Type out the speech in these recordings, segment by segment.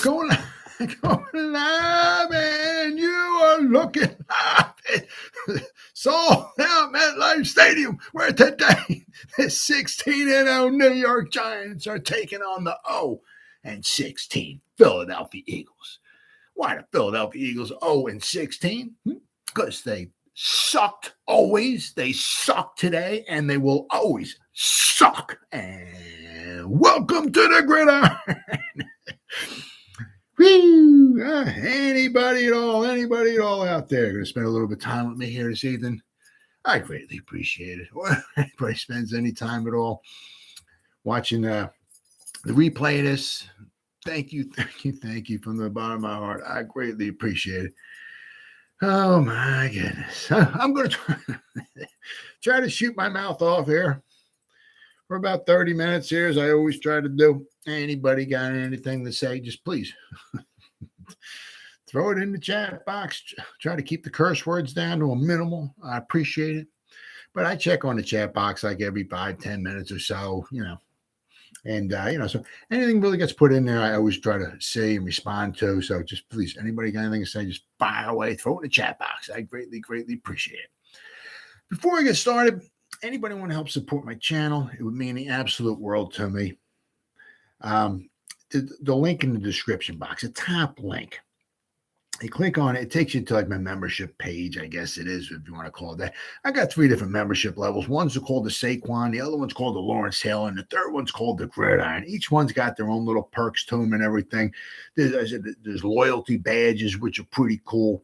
going live, and you are looking live. Sold out Metlife Stadium, where today the 16-0 New York Giants are taking on the 0-16 Philadelphia Eagles. Why the Philadelphia Eagles 0-16? Because they sucked always. They suck today, and they will always suck. And welcome to the Gridiron. Woo! Anybody at all out there going to spend a little bit of time with me here this evening? I greatly appreciate it. Or anybody spends any time at all watching the replay of this, thank you from the bottom of my heart. I greatly appreciate it. Oh my goodness. I'm going to try to shoot my mouth off here for about 30 minutes here, as I always try to do. Anybody got anything to say, just please throw it in the chat box. Try to keep the curse words down to a minimal. I appreciate it. But I check on the chat box like every 5-10 minutes or so, And, so anything really gets put in there, I always try to say and respond to. So just please, anybody got anything to say, just fire away, throw it in the chat box. I greatly appreciate it. Before I get started, anybody want to help support my channel? It would mean the absolute world to me. The link in the description box, the top link. You click on it, it takes you to like my membership page, I guess it is, if you want to call it that. I got 3 different membership levels. One's called the Saquon, the other one's called the Lawrence Hill, and the third one's called the Gridiron. Each one's got their own little perks to them and everything. There's loyalty badges, which are pretty cool.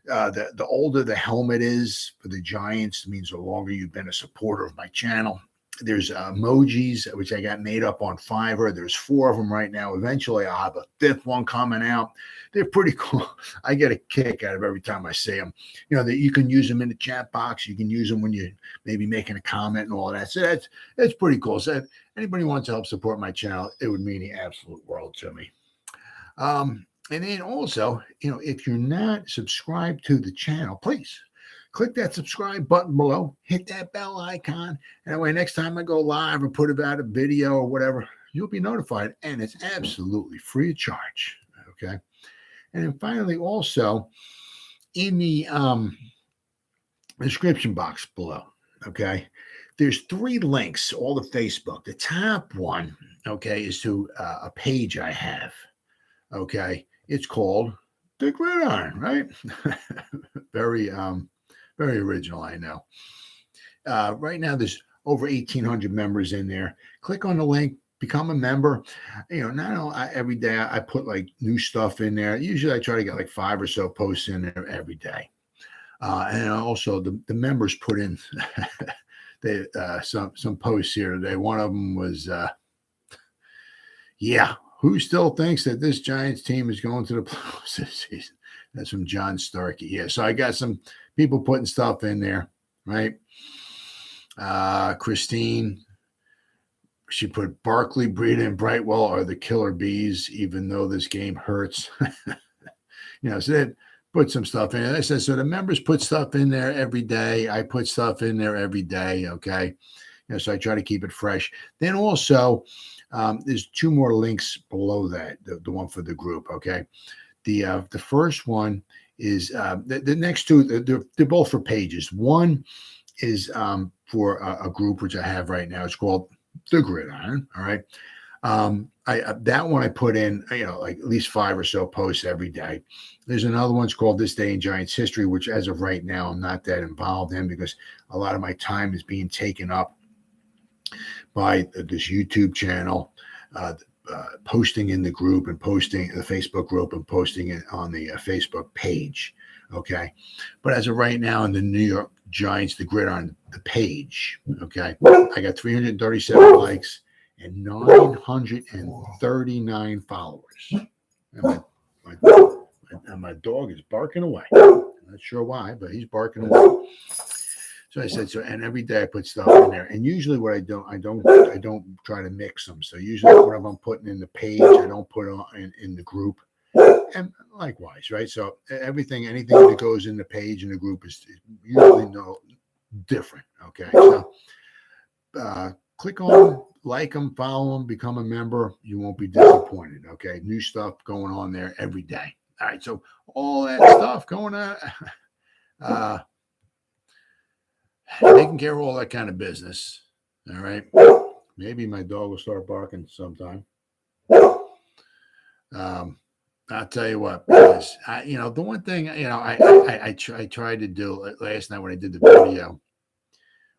The older the helmet is for the Giants, it means the longer you've been a supporter of my channel. There's emojis, which I got made up on Fiverr. There's 4 of them right now. Eventually, I'll have a 5th one coming out. They're pretty cool. I get a kick out of every time I see them. That you can use them in the chat box. You can use them when you're maybe making a comment and all that. So that's pretty cool. So if anybody wants to help support my channel, it would mean the absolute world to me. And then also, if you're not subscribed to the channel, please click that subscribe button below, hit that bell icon, and that way next time I go live or put about a video or whatever, you'll be notified, and it's absolutely free of charge, okay? And then finally, also, in the description box below, okay, there's 3 links, all to Facebook. The top one, okay, is to a page I have, okay? It's called The Gridiron, right? Very original, I know. Right now, there's over 1,800 members in there. Click on the link, become a member. Not only every day I put like new stuff in there. Usually I try to get like 5 or so posts in there every day. And also the members put in some posts here today. One of them was, who still thinks that this Giants team is going to the playoffs this season? That's from John Starkey. Yeah, so I got some people putting stuff in there, right? Christine, she put Barkley, Breida, and Brightwell are the killer bees, even though this game hurts. So they put some stuff in there. I said, so the members put stuff in there every day. I put stuff in there every day, okay? So I try to keep it fresh. Then also, there's 2 more links below that, the one for the group, okay? The first one is the next 2, they're both for pages. One is for a group which I have right now. It's called The Gridiron. All right. That one I put in, like at least 5 or so posts every day. There's another one's called This Day in Giants History, which as of right now, I'm not that involved in because a lot of my time is being taken up by this YouTube channel, posting in the group and posting the Facebook group and posting it on the Facebook page. Okay. But as of right now, in the New York Giants, the Gridiron, the page, okay, I got 337 likes and 939 followers. And my dog is barking away. I'm not sure why, but he's barking away. So I said, and every day I put stuff in there. And usually what I don't try to mix them. So usually what I'm putting in the page, I don't put in the group. And likewise, right? So anything that goes in the page and the group is usually no different. Okay. So click on them, like them, follow them, become a member. You won't be disappointed. Okay, new stuff going on there every day. All right, so all that stuff going on, taking care of all that kind of business. All right, maybe my dog will start barking sometime. I'll tell you what, because the one thing I tried to do last night when I did the video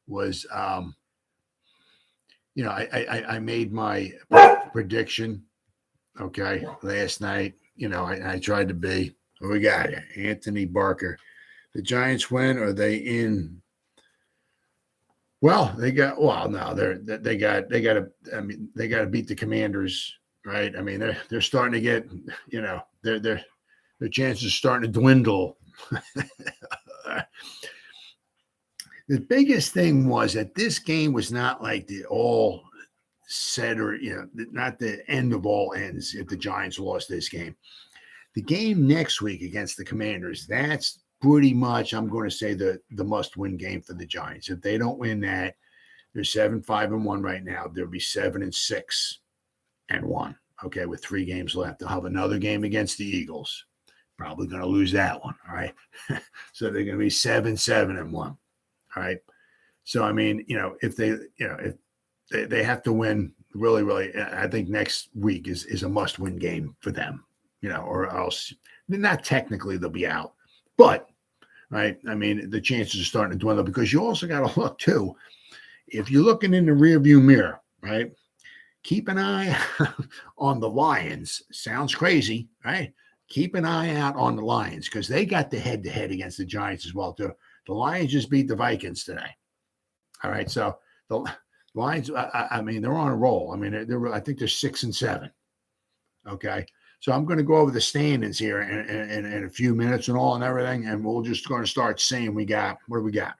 was I made my prediction, okay, last night. I tried to be. What we got here? Anthony Barker. The Giants win, or they in? Well, they got to beat the Commanders, right? I mean, they're starting to get, their chances are starting to dwindle. The biggest thing was that this game was not like the all set or, not the end of all ends if the Giants lost this game. The game next week against the Commanders, that's pretty much, I'm going to say, the must-win game for the Giants. If they don't win that, they're 7-5-1 right now. They'll be 7-6-1, okay, with 3 games left. They'll have another game against the Eagles. Probably going to lose that one, all right? So they're going to be 7-7-1. All right. So, I mean, if they have to win really, I think next week is a must-win game for them, or else not technically they'll be out. But, right, I mean, the chances are starting to dwindle because you also got to look, too. If you're looking in the rearview mirror, right, keep an eye on the Lions. Sounds crazy, right? Keep an eye out on the Lions because they got the head-to-head against the Giants as well, too. The Lions just beat the Vikings today. All right, so the Lions, I mean, they're on a roll. I mean, I think they're 6-7. Okay, so I'm going to go over the standings here in a few minutes and all and everything, and we're just going to start seeing what do we got?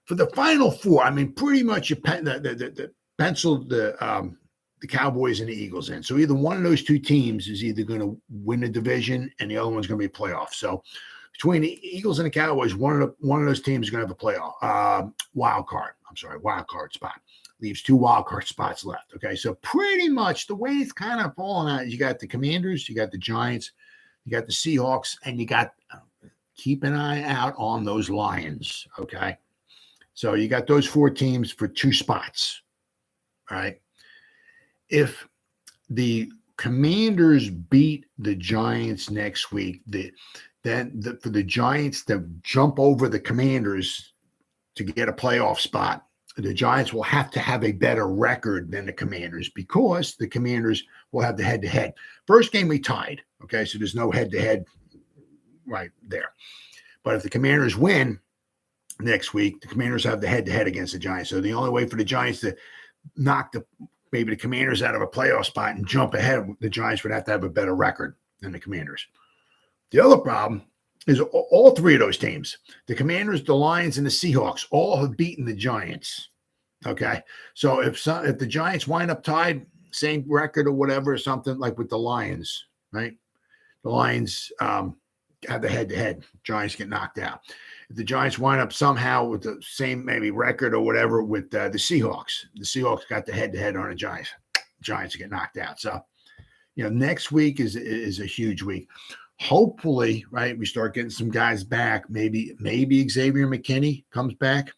For the Final Four, I mean, pretty much you penciled the Cowboys and the Eagles in. So either one of those two teams is either going to win the division and the other one's going to be playoff. So between the Eagles and the Cowboys, one of those teams is going to have a playoff wild card spot. Leaves 2 wild card spots left. Okay, so pretty much the way it's kind of falling out is you got the Commanders, you got the Giants, you got the Seahawks, and you got keep an eye out on those Lions. Okay, so you got those 4 teams for 2 spots. All right, if the Commanders beat the Giants next week, for the Giants to jump over the Commanders to get a playoff spot, the Giants will have to have a better record than the Commanders because the Commanders will have the head-to-head. First game we tied, okay, so there's no head-to-head right there. But if the Commanders win next week, the Commanders have the head-to-head against the Giants. So the only way for the Giants to knock maybe the Commanders out of a playoff spot and jump ahead, the Giants would have to have a better record than the Commanders. The other problem is all 3 of those teams, the Commanders, the Lions, and the Seahawks, all have beaten the Giants. Okay, so if the Giants wind up tied, same record or whatever, something like with the Lions, right? The Lions have the head-to-head. Giants get knocked out. If the Giants wind up somehow with the same maybe record or whatever with the Seahawks got the head-to-head on the Giants. Giants get knocked out. So, next week is a huge week. Hopefully, right, we start getting some guys back. Maybe Xavier McKinney comes back.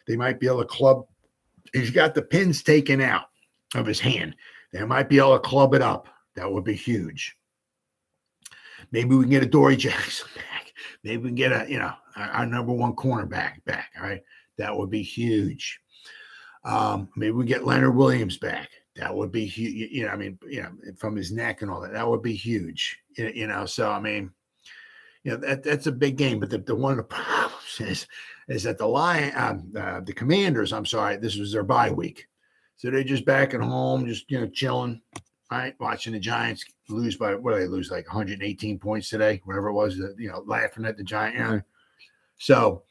They might be able to club. He's got the pins taken out of his hand. They might be able to club it up. That would be huge. Maybe we can get Adoree Jackson back. Maybe we can get our number 1 cornerback back. All right, that would be huge. Maybe we get Leonard Williams back. That would be huge. From his neck and all that. That would be huge. So I mean, that's a big game. But the one of the problems is that the Commanders. I'm sorry, this was their bye week, so they're just back at home, just chilling, right, watching the Giants lose by what did they lose, like 118 points today, whatever it was. Laughing at the Giants. So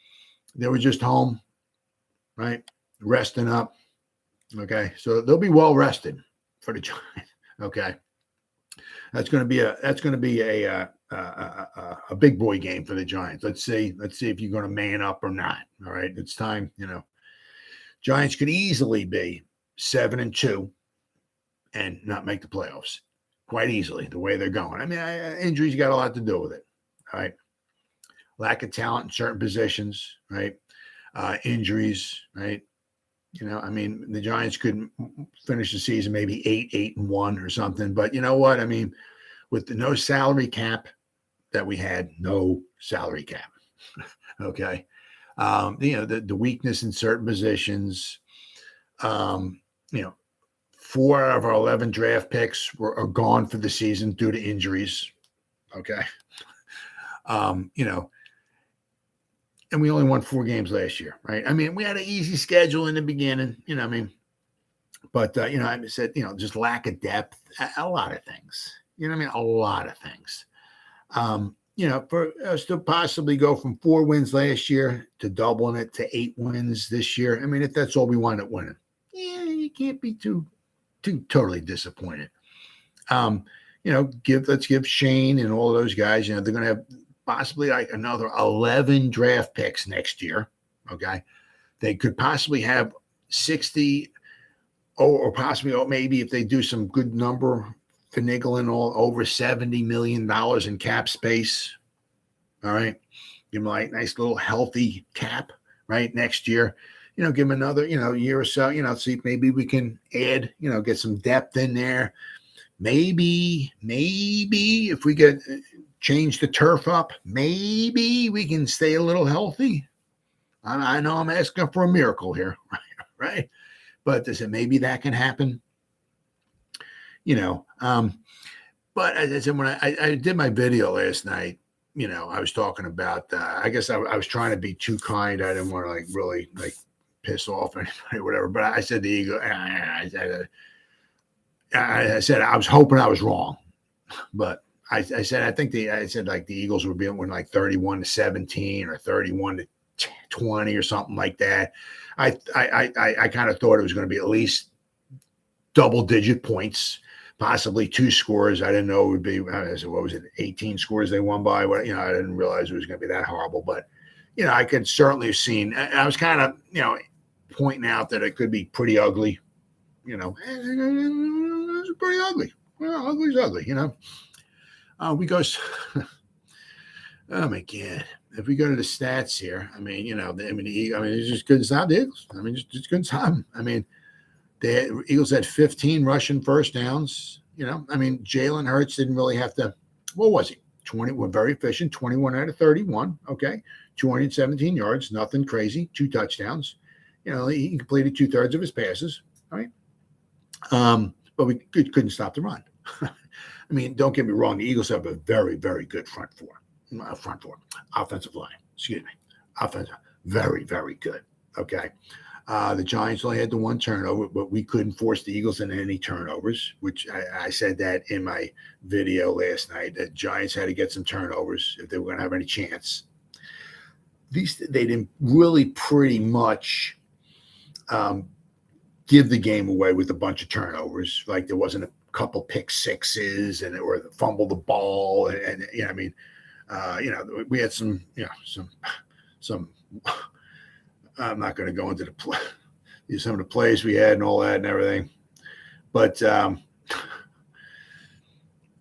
they were just home, right, resting up. Okay, so they'll be well rested for the Giants. Okay, that's going to be a big boy game for the Giants. Let's see if you're going to man up or not. All right, it's time. Giants could easily be 7-2 and not make the playoffs. Quite easily, the way they're going. I mean, injuries got a lot to do with it. All right. Lack of talent in certain positions, right? Injuries, right? I mean, the Giants could finish the season maybe 8-1 or something. But you know what? I mean, with the no salary cap that we had, no salary cap. Okay. The weakness in certain positions, 4 out of our 11 draft picks are gone for the season due to injuries. Okay. And we only won 4 games last year, right? I mean, we had an easy schedule in the beginning, but, I said, just lack of depth, a lot of things, a lot of things. For us to possibly go from 4 wins last year to doubling it to 8 wins this year. I mean, if that's all we wind up winning, you can't be too totally disappointed. Let's give Shane and all those guys, they're going to have possibly like another 11 draft picks next year. Okay. They could possibly have 60 or possibly maybe if they do some good number finagling all over $70 million in cap space. All right. Give them like nice little healthy cap right next year. Give them another, year or so, see if maybe we can add, get some depth in there. Maybe if we get change the turf up, maybe we can stay a little healthy. I know I'm asking for a miracle here, right? But maybe that can happen. But as I said, when I did my video last night, I was talking about, I guess I was trying to be too kind. I didn't want to really piss off anybody or whatever. But I said the Eagle, I said I was hoping I was wrong, but I said I think the Eagles would be winning 31-17 or 31-20 or something like that. I kind of thought it was going to be at least double-digit points, possibly 2 scores. I didn't know it would be. I said, what was it? 18 scores they won by. I didn't realize it was going to be that horrible. But I could certainly have seen. I was kind of pointing out that it could be pretty ugly. It's pretty ugly. Well, ugly's ugly. We go. Oh my God! If we go to the stats here, it's just couldn't stop the Eagles. Just couldn't stop them. The Eagles had 15 rushing first downs. Jalen Hurts didn't really have to. What was he? 20. Were very efficient. 21 out of 31. Okay, 217 yards. Nothing crazy. 2 touchdowns. He completed 2/3 of his passes. All right. But we couldn't stop the run. Don't get me wrong. The Eagles have a very, very good offensive line. Excuse me. Offensive, very, very good. Okay. The Giants only had the 1 turnover, but we couldn't force the Eagles into any turnovers, which I said that in my video last night, that Giants had to get some turnovers if they were going to have any chance. They didn't really pretty much give the game away with a bunch of turnovers. There wasn't a couple pick sixes or fumble the ball. And we had some I'm not going to go into some of the plays we had and all that and everything, but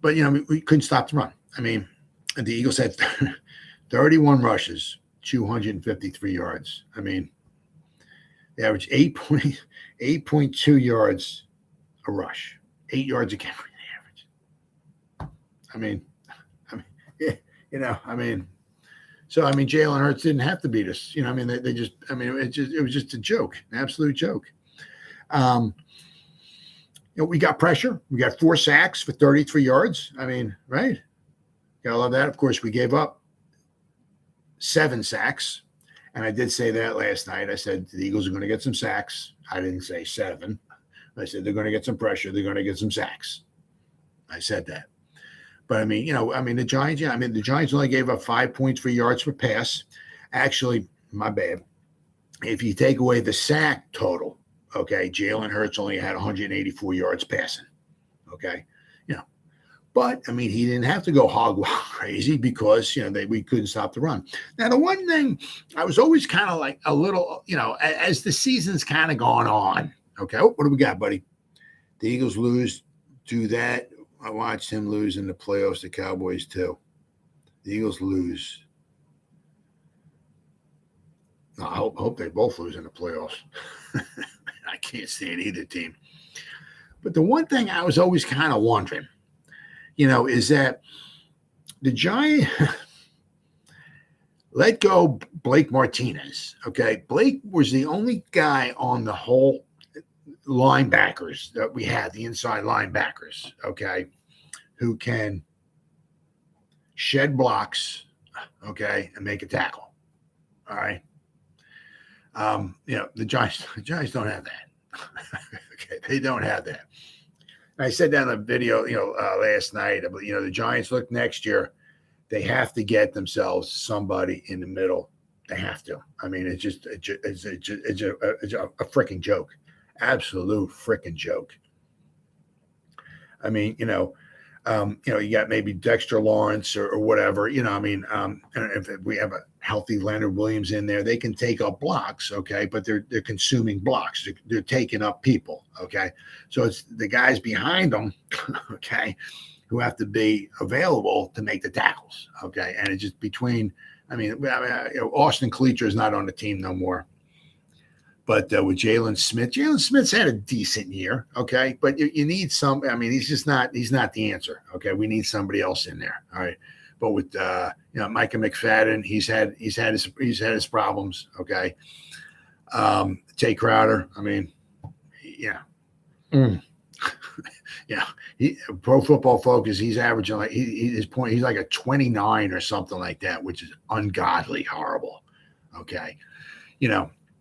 we couldn't stop the run. The Eagles had 31 rushes, 253 yards. They averaged 8.2 yards a rush, 8 yards a game for the average. So Jalen Hurts didn't have to beat us. They just. It was just a joke, an absolute joke. We got pressure. We got 4 sacks for 33 yards. Right? Gotta love that. Of course, we gave up 7 sacks, and I did say that last night. I said the Eagles are going to get some sacks. I didn't say 7. I said they're going to get some pressure. They're going to get some sacks. I said that. But the Giants, the Giants only gave up 5 points for yards per pass. Actually, my bad. If you take away the sack total, okay, Jalen Hurts only had 184 yards passing. Okay. But I mean, he didn't have to go hog wild crazy because we couldn't stop the run. Now, the one thing I was always kind of like a little, as the season's kind of gone on. Okay, what do we got, buddy? The Eagles lose. Do that. I watched him lose in the playoffs. The Cowboys too. The Eagles lose. No, I hope they both lose in the playoffs. I can't stand either team. But the one thing I was always kind of wondering, is that the Giants let go Blake Martinez. Okay. Blake was the only guy on the whole linebackers that we had, the inside linebackers, okay, who can shed blocks, okay, and make a tackle. All right. The Giants don't have that. Okay, they don't have that. I said that in a video, last night. The Giants look next year. They have to get themselves somebody in the middle. They have to. I mean, it's a freaking joke, absolute freaking joke. I mean, you got maybe Dexter Lawrence or whatever. If we have a healthy Leonard Williams in there, they can take up blocks, okay? But they're consuming blocks. They're taking up people, okay? So it's the guys behind them, okay, who have to be available to make the tackles, okay? And it's just between. Austin Cleacher is not on the team no more. But with Jalen Smith's had a decent year, okay? But you need some. I mean, he's not the answer, okay? We need somebody else in there, all right? But with Micah McFadden, he's had his problems, okay? Jay Crowder, I mean, yeah, yeah. Pro Football Focus, he's averaging like he's like a 29 or something like that, which is ungodly horrible, okay?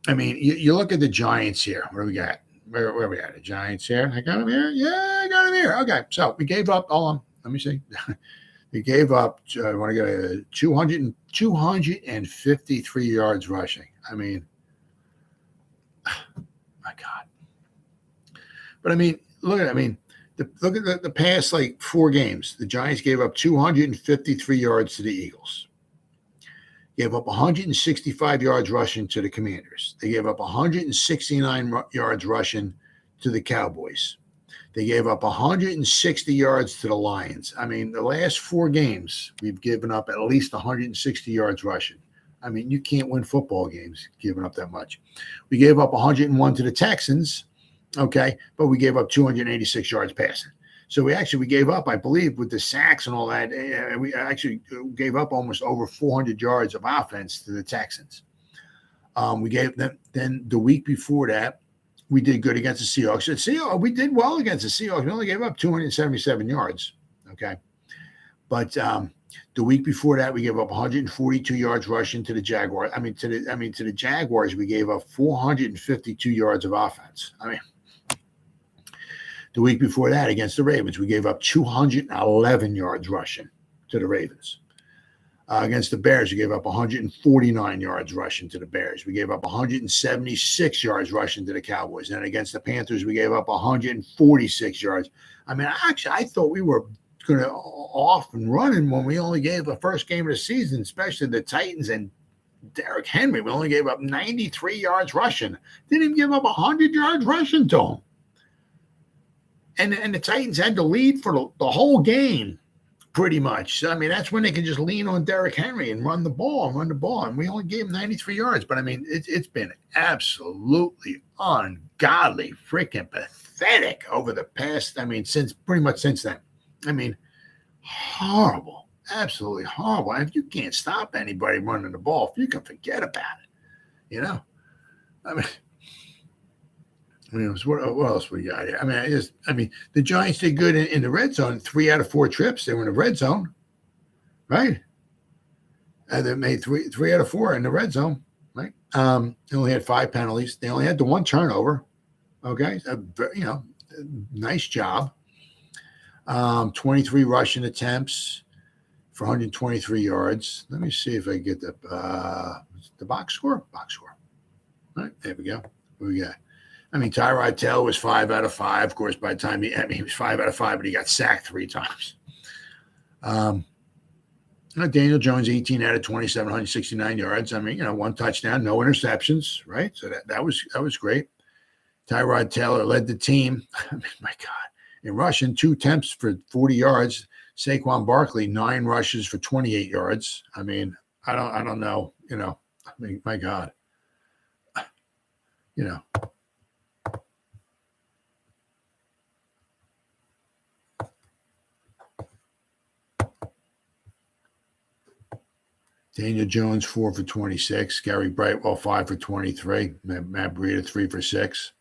I mean, you look at the Giants here. What do we got? Where are we at? The Giants here? I got them here? Yeah, I got them here. Okay, so we gave up. Hold on. Let me see. We gave up, I want to get 253 yards rushing. I mean, my God. But, I mean, look at the past, like, 4 games. The Giants gave up 253 yards to the Eagles. Gave up 165 yards rushing to the Commanders. They gave up 169 yards rushing to the Cowboys. They gave up 160 yards to the Lions. I mean, the last 4 games, we've given up at least 160 yards rushing. I mean, you can't win football games giving up that much. We gave up 101 to the Texans, okay, but we gave up 286 yards passing. So we gave up, I believe, with the sacks and all that, we actually gave up almost over 400 yards of offense to the Texans. We gave them, then the week before that, we did good against the Seahawks. We did well against the Seahawks. We only gave up 277 yards, okay? But the week before that, we gave up 142 yards rushing to the Jaguars. To the Jaguars, we gave up 452 yards of offense. I mean, the week before that, against the Ravens, we gave up 211 yards rushing to the Ravens. Against the Bears, we gave up 149 yards rushing to the Bears. We gave up 176 yards rushing to the Cowboys. And against the Panthers, we gave up 146 yards. I mean, I thought we were going to off and running when we only gave the first game of the season, especially the Titans and Derrick Henry. We only gave up 93 yards rushing. Didn't even give up 100 yards rushing to him. And the Titans had the lead for the whole game, pretty much. So, I mean, that's when they can just lean on Derrick Henry and run the ball. And we only gave him 93 yards. But, I mean, it's been absolutely ungodly, freaking pathetic over the past, pretty much since then. I mean, horrible, absolutely horrible. And if you can't stop anybody running the ball, you can forget about it, what else we got here? The Giants did good in the red zone. 3 out of 4 trips, they were in the red zone, right? And they made three out of 4 in the red zone, right? They only had 5 penalties. They only had the 1 turnover. Okay, nice job. 23 rushing attempts for 123 yards. Let me see if I get the box score. Box score. All right, there we go. What we got? Tyrod Taylor was 5 out of 5. Of course, by the time he was 5 out of 5, but he got sacked 3 times. Daniel Jones, 18 out of 27, 169 yards. I mean, one touchdown, no interceptions, right? So that was great. Tyrod Taylor led the team. I mean, my God. In rushing, 2 attempts for 40 yards. Saquon Barkley, 9 rushes for 28 yards. I mean, I don't know. I mean, my God. Daniel Jones, 4 for 26. Gary Brightwell, 5 for 23. Matt Breida, 3 for 6.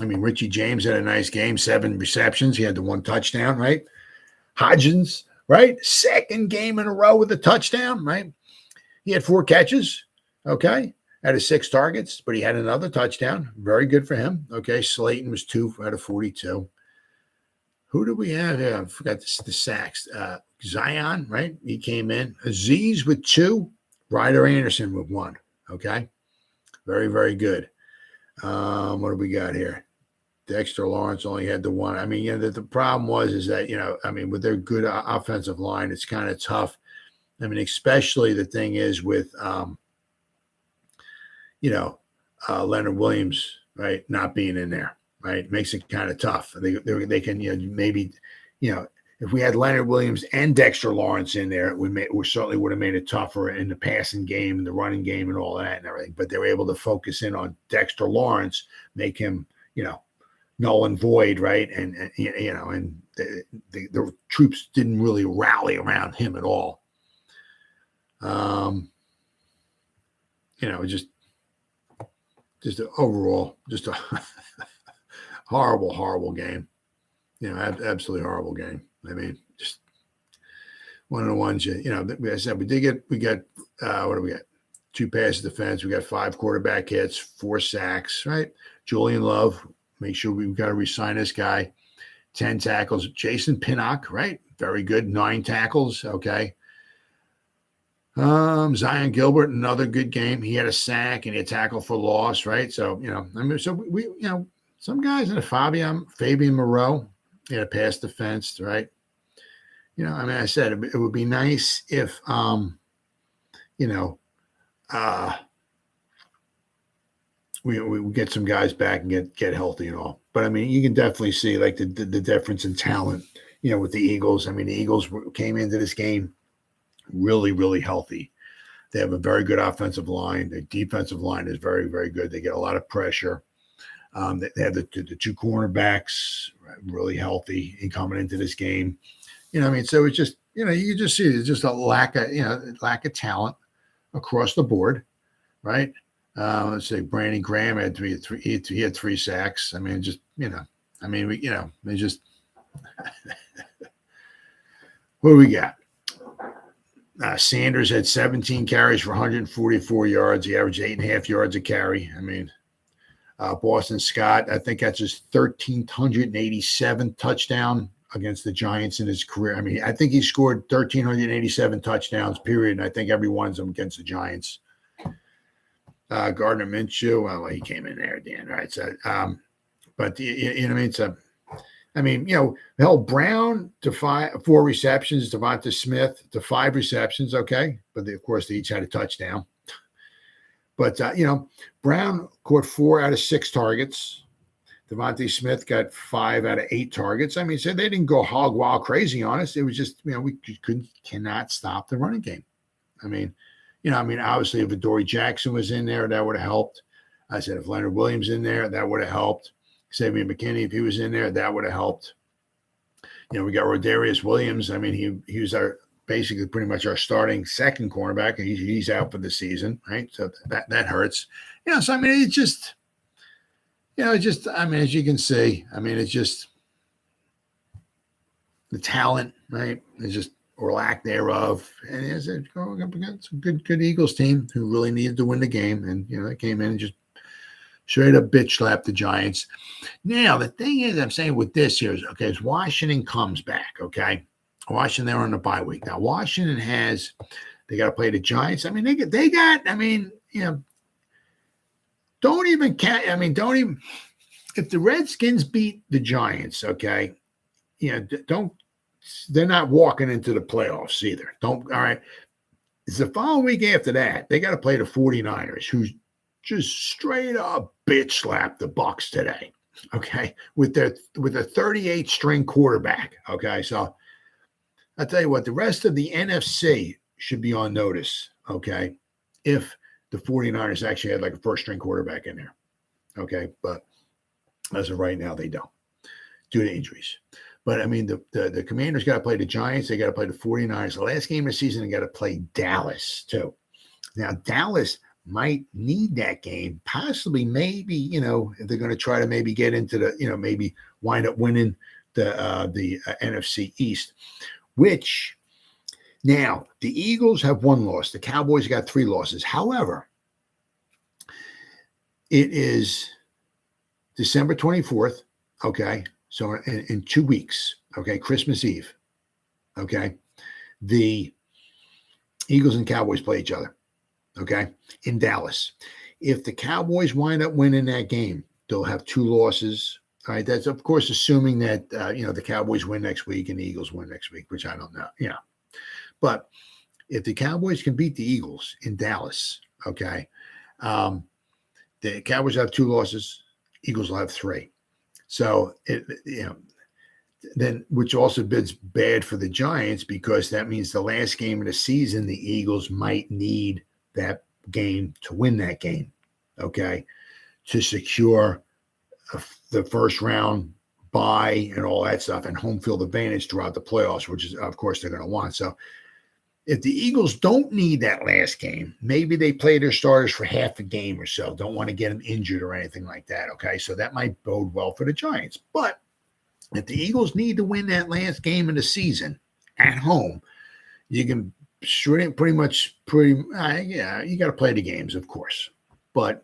I mean, Richie James had a nice game, 7 receptions. He had the 1 touchdown, right? Hodgins, right? Second game in a row with a touchdown, right? He had 4 catches, okay? Out of 6 targets, but he had another touchdown. Very good for him, okay? Slayton was 2 out of 42. Who do we have here? I forgot the sacks. Zion, right? He came in. Azeez with 2. Ryder Anderson with 1. Okay. Very, very good. What do we got here? Dexter Lawrence only had the 1. I mean, the problem is that, with their good offensive line, it's kind of tough. I mean, especially the thing is with, Leonard Williams, right, not being in there. Right, makes it kind of tough. They can maybe if we had Leonard Williams and Dexter Lawrence in there, we certainly would have made it tougher in the passing game and the running game and all that and everything. But they were able to focus in on Dexter Lawrence, make him null and void, right? And the troops didn't really rally around him at all. Just overall, just a horrible game. Absolutely horrible game. I mean, just one of the ones, I said, we got, what do we got? 2 pass defense. We got 5 quarterback hits, 4 sacks, right? Julian Love, make sure we've got to re-sign this guy. 10 tackles. Jason Pinnock, right? Very good. 9 tackles. Okay. Zion Gilbert, another good game. He had a sack and he had tackle for loss, right? So, we some guys in the Fabian Moreau, he had a pass defense, right? I said it would be nice if, we get some guys back and get healthy and all. But I mean, you can definitely see like the difference in talent, with the Eagles. I mean, the Eagles came into this game really, really healthy. They have a very good offensive line. Their defensive line is very, very good. They get a lot of pressure. They have the 2 cornerbacks really healthy in coming into this game. So it's just, you can just see there's just a lack of talent across the board, right? Let's say Brandon Graham had he had 3 sacks. I mean, just, they just, what do we got? Sanders had 17 carries for 144 yards. He averaged 8.5 yards a carry. I mean, Boston Scott, I think that's his 1,387th touchdown against the Giants in his career. I mean, I think he scored 1,387 touchdowns, period. And I think every one of them against the Giants. Gardner Minshew, well, he came in there at the end, right? So, but you know what I mean? So, I mean, hell, Brown to 4 receptions, DeVonta Smith to 5 receptions, okay, but of course they each had a touchdown. But Brown caught 4 out of 6 targets. DeVonta Smith got 5 out of 8 targets. I mean, so they didn't go hog wild crazy on us. It was just we cannot stop the running game. I mean, obviously if Adoree Jackson was in there, that would have helped. I said if Leonard Williams in there, that would have helped. Xavier McKinney, if he was in there, that would have helped. We got Rodarius Williams. I mean, he was basically pretty much our starting second cornerback. He's out for the season, right? So that hurts. So I mean, it's just, I mean, as you can see, I mean, it's just the talent, right? It's just, or lack thereof. And as it going up against a good Eagles team who really needed to win the game, and they came in and just straight up bitch slap the Giants. Now, the thing is, I'm saying with this here is, okay, as Washington comes back, okay? Washington, they're on the bye week. Now, Washington they got to play the Giants. I mean, don't even, if the Redskins beat the Giants, okay, don't they're not walking into the playoffs either. All right. It's the following week after that, they got to play the 49ers, who just straight up bitch slapped the Bucs today. Okay. With a 38 string quarterback. Okay. So I'll tell you what, the rest of the NFC should be on notice. Okay. If the 49ers actually had like a first string quarterback in there. Okay. But as of right now, they don't, due to injuries. But, I mean, the Commanders got to play the Giants. They got to play the 49ers. The last game of the season, they got to play Dallas, too. Now, Dallas might need that game, possibly, maybe, if they're going to try to maybe get into the, maybe wind up winning the NFC East, which now the Eagles have one loss. The Cowboys got 3 losses. However, it is December 24th, okay? So in 2 weeks, okay, Christmas Eve, okay, the Eagles and Cowboys play each other, okay, in Dallas. If the Cowboys wind up winning that game, they'll have 2 losses. All right, that's, of course, assuming that, the Cowboys win next week and the Eagles win next week, which I don't know, But if the Cowboys can beat the Eagles in Dallas, okay, the Cowboys have 2 losses, Eagles will have 3. So then, which also bids bad for the Giants, because that means the last game of the season, the Eagles might need that game to win that game, okay, to secure the first round bye and all that stuff and home field advantage throughout the playoffs, which is, of course, they're going to want. So if the Eagles don't need that last game, maybe they play their starters for half a game or so, don't want to get them injured or anything like that, okay? So that might bode well for the Giants. But if the Eagles need to win that last game of the season at home, you can you got to play the games, of course. But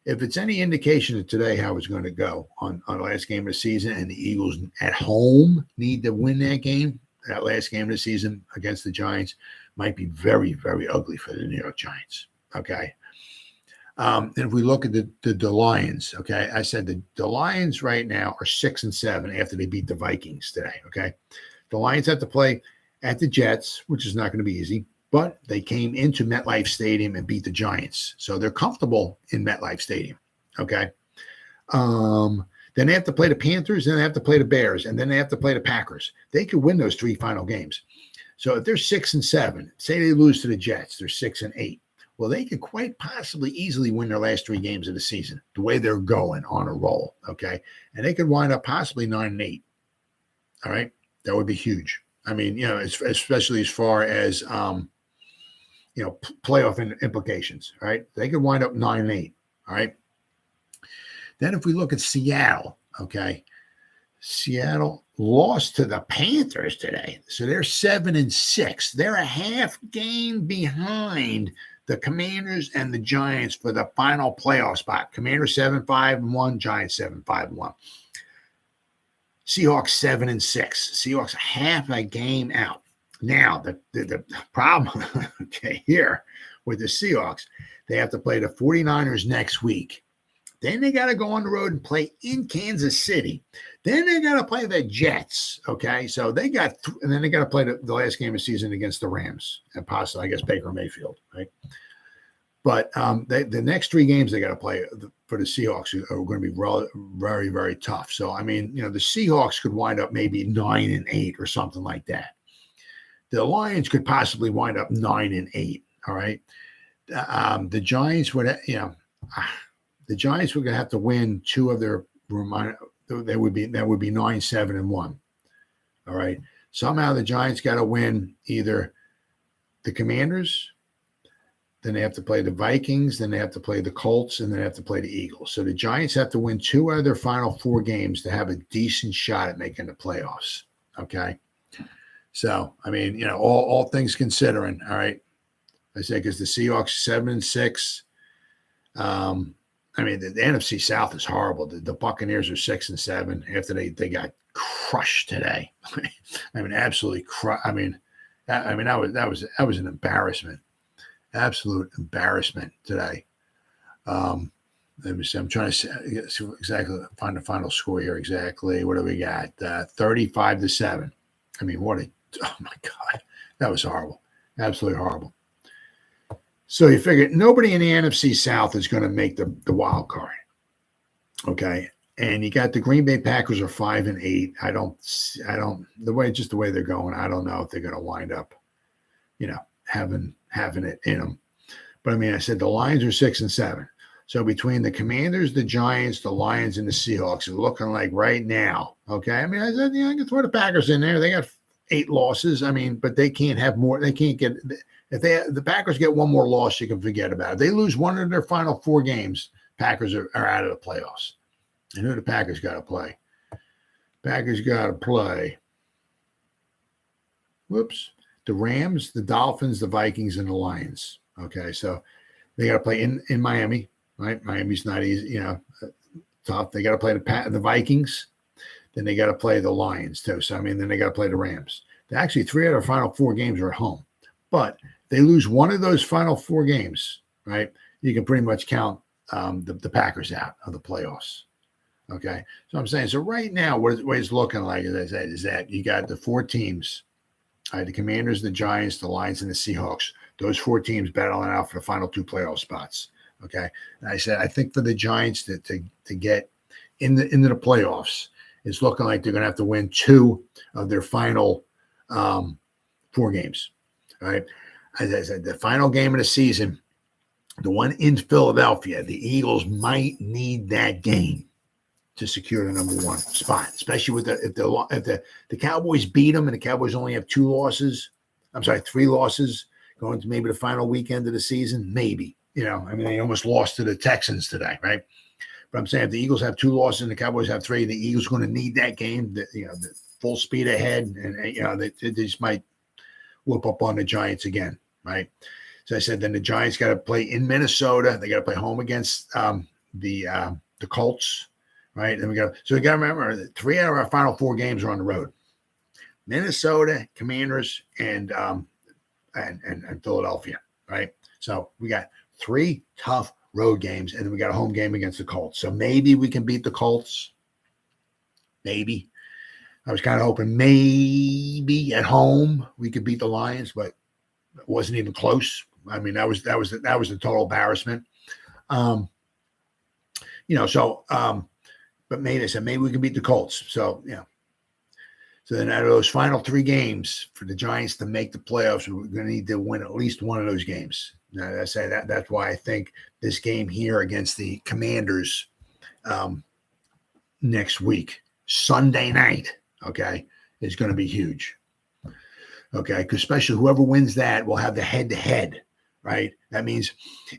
if it's any indication of today how it's going to go on the last game of the season, and the Eagles at home need to win that game, that last game of the season against the Giants, might be very, very ugly for the New York Giants. Okay. And if we look at the Lions, okay, I said the Lions right now are 6-7 after they beat the Vikings today. Okay. The Lions have to play at the Jets, which is not going to be easy, but they came into MetLife Stadium and beat the Giants. So they're comfortable in MetLife Stadium. Okay. Then they have to play the Panthers, then they have to play the Bears, and then they have to play the Packers. They could win those 3 final games. So if they're 6-7, say they lose to the Jets, they're 6-8. Well, they could quite possibly easily win their last 3 games of the season, the way they're going on a roll. Okay. And they could wind up possibly 9-8. All right. That would be huge. I mean, especially as far as, playoff implications, right? They could wind up 9-8, all right? Then if we look at Seattle, okay, Seattle lost to the Panthers today. So they're 7-6. They're a half game behind the Commanders and the Giants for the final playoff spot. Commanders 7-5-1, Giants 7-5-1. Seahawks 7-6. Seahawks half a game out. Now, the problem here with the Seahawks, they have to play the 49ers next week. Then they got to go on the road and play in Kansas City. Then they got to play the Jets. Okay, so they got, and then they got to play the last game of the season against the Rams and possibly, I guess, Baker Mayfield. Right, but the next 3 games they got to play for the Seahawks are going to be very, very tough. So I mean, the Seahawks could wind up maybe 9-8 or something like that. The Lions could possibly wind up 9-8. All right, the Giants would, the Giants were going to have to win 2 of their that would be 9-7-1. All right. Somehow the Giants got to win either the Commanders, then they have to play the Vikings, then they have to play the Colts, and then they have to play the Eagles. So the Giants have to win 2 out of their final 4 games to have a decent shot at making the playoffs. Okay. So, I mean, all things considering, all right. I say because the Seahawks 7-6. I mean, the NFC South is horrible. The Buccaneers are 6-7 after they got crushed today. I mean, absolutely crushed. I mean, that was an embarrassment, absolute embarrassment today. Let me see. I'm trying to see exactly find the final score here. Exactly. What do we got? 35-7. I mean, oh my God, that was horrible. Absolutely horrible. So you figure nobody in the NFC South is going to make the wild card. Okay. And you got the Green Bay Packers are 5-8. I don't, the way they're going, I don't know if they're going to wind up, having it in them. But I mean, I said the Lions are 6-7. So between the Commanders, the Giants, the Lions, and the Seahawks, it's looking like right now. Okay. I mean, I said, I can throw the Packers in there. They got 8 losses. I mean, but they can't have more. They can't get, if the Packers get one more loss, you can forget about it. If they lose one of their final 4 games, Packers are out of the playoffs. And who the Packers got to play? Packers got to play. The Rams, the Dolphins, the Vikings, and the Lions. Okay, so they got to play in Miami, right? Miami's not easy, tough. They got to play the Vikings. Then they got to play the Lions too. So I mean, then they got to play the Rams. Actually, 3 out of their final 4 games are at home. But they lose one of those final 4 games, right? You can pretty much count the Packers out of the playoffs. Okay, so I'm saying, so right now, what it's looking like, as I said, is that you got the 4 teams, the Commanders, the Giants, the Lions, and the Seahawks. Those 4 teams battling out for the final 2 playoff spots. Okay, and I said, I think for the Giants to get into the playoffs, it's looking like they're going to have to win 2 of their final 4 games. All right, as I said, the final game of the season, the one in Philadelphia, the Eagles might need that game to secure the number 1 spot, especially with if the Cowboys beat them and the Cowboys only have 3 losses going to maybe the final weekend of the season, maybe. I mean, they almost lost to the Texans today, right? But I'm saying if the Eagles have 2 losses and the Cowboys have 3, the Eagles are going to need that game, the full speed ahead, and they just might whoop up on the Giants again, right? So I said then the Giants got to play in Minnesota. They got to play home against the Colts. Right. Then we got to remember that 3 out of our final 4 games are on the road. Minnesota, Commanders, and Philadelphia. Right. So we got 3 tough road games, and then we got a home game against the Colts. So maybe we can beat the Colts. Maybe. I was kind of hoping maybe at home we could beat the Lions, but it wasn't even close. I mean, that was a total embarrassment. But maybe we can beat the Colts. So, So then out of those final 3 games for the Giants to make the playoffs, we're going to need to win at least one of those games. Now, I say that's why I think this game here against the Commanders next week, Sunday night, okay, is going to be huge. Okay, because especially whoever wins that will have the head-to-head. Right. That means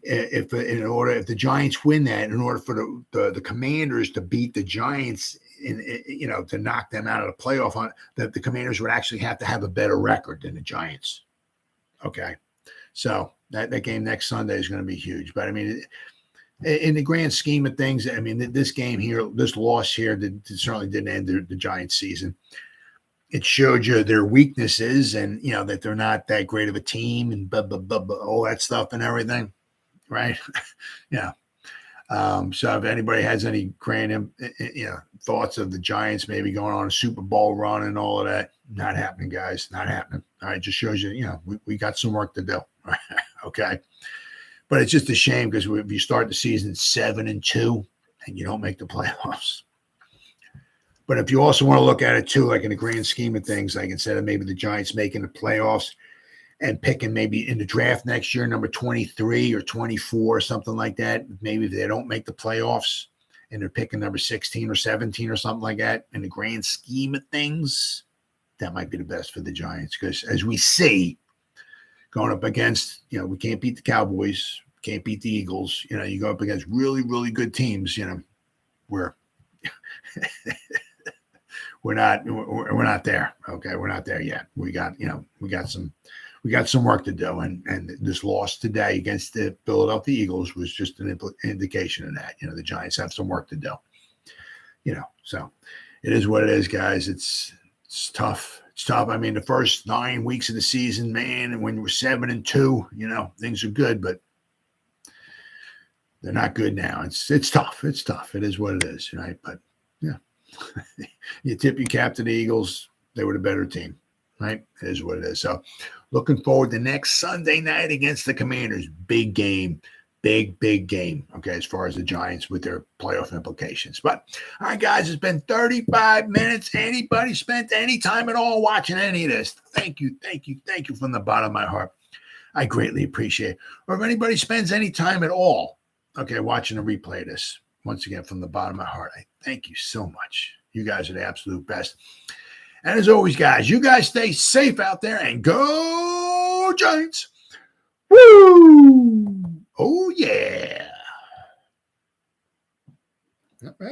if the Giants win that, in order for the Commanders to beat the Giants, to knock them out of the playoff, that the Commanders would actually have to have a better record than the Giants. Okay. So that game next Sunday is going to be huge. But I mean, in the grand scheme of things, I mean, this game here, this loss here, certainly didn't end the Giants season. It showed you their weaknesses and, that they're not that great of a team and all that stuff and everything. Right. Yeah. So if anybody has any grand, thoughts of the Giants maybe going on a Super Bowl run and all of that, not happening, guys. Not happening. All right. Just shows you, we got some work to do. Okay. But it's just a shame because if you start the season 7-2 and you don't make the playoffs. But if you also want to look at it too, like in the grand scheme of things, like instead of maybe the Giants making the playoffs and picking maybe in the draft next year, number 23 or 24 or something like that, maybe if they don't make the playoffs and they're picking number 16 or 17 or something like that, in the grand scheme of things, that might be the best for the Giants. Because as we see, going up against, we can't beat the Cowboys, can't beat the Eagles. You go up against really, really good teams, we're we're not there. Okay. We're not there yet. We got some work to do. And this loss today against the Philadelphia Eagles was just an indication of that. The Giants have some work to do, so it is what it is, guys. It's tough. It's tough. I mean, the first 9 weeks of the season, man, and when we're 7-2, things are good, but they're not good now. It's tough. It's tough. It is what it is, right? But yeah. You tip your cap to the Eagles. They were the better team. right? It is what it is. So looking forward to next Sunday night against the Commanders. Big game. Big game, okay, as far as the Giants with their playoff implications. But, all right, guys, it's been 35 minutes. Anybody spent any time at all watching any of this? Thank you from the bottom of my heart. I greatly appreciate it. Or if anybody spends any time at all, okay, watching a replay of this, once again, from the bottom of my heart, I thank you so much. You guys are the absolute best. And as always, guys, you guys stay safe out there and go Giants. Woo! Oh, yeah. All right.